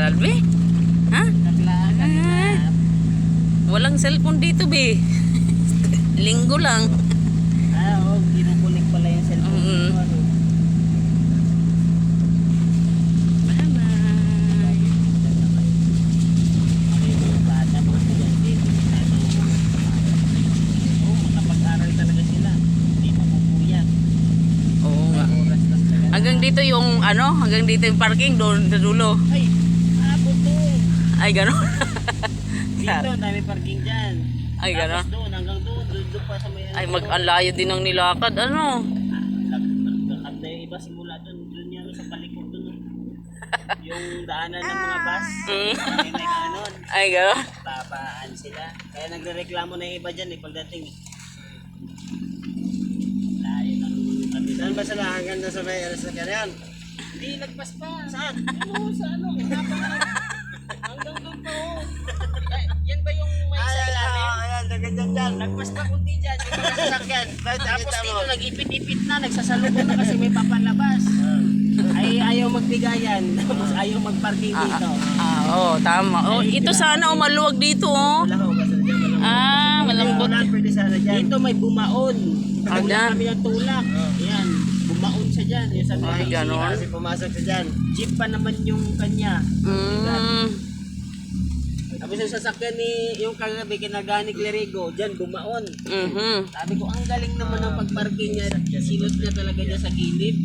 mag-aaral, be? Ha? Walang cellphone dito, be. Linggo lang. Oo, kinukulik pala yung cellphone. Bye-bye. Makapag-aral talaga sila. Hindi mapupuyat. Oo nga. Hanggang dito yung hanggang dito yung parking doon sa dulo. Ay, abot doon. Ay, gano'n. Dito, dami parking dyan. Ay, gano'n. Tapos doon, hanggang doon pa sa may... Ay, ang layo din ng nilakad, Nagkakad na yung iba simula doon yan sa palikod doon. Yung daanan ng mga bus. May ganon. Ay, gano'n. Babaan sila. Kaya nagrereklamo na yung iba dyan pagdating. Layo ng kami. Saan ba sila hanggang na sa may alas na ganyan? Hindi, lagpas pa. Saan? Sa hanggang doon po. Yan ba yung may sa ilalim? Ayan, ganyan dyan. Lagpas pa kundi dyan. Yung mga sasakyan. Tapos dito nag-ipit-ipit na. Nagsasalubong na kasi may papanlabas. Ay ayaw magbigayan. Tapos ayaw magparking dito. Oo, tama. Oh, ito sana maluwag dito, oh. Malambot. Pwede sana dyan. Dito may bumaon. Ada. Wala kami ng tulak. Ayan. Bumaon siya dyan. Yung sa Ay, ganon. kasi pumasok siya dyan. Jeep pa naman yung kanya. Tapos yung sasakyan ni yung kagabi kinagani Clerigo, dyan bumaon. Sabi ko, ang galing naman ng pagparking niya. Sinot niya talaga niya sa gilid.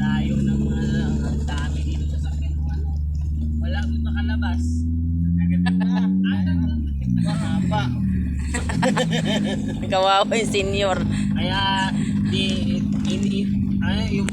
Layo ng mga dami dito sa sasakyan mo. Wala mo nakalabas. Mahaba. Kawawa yung senior. Kaya yung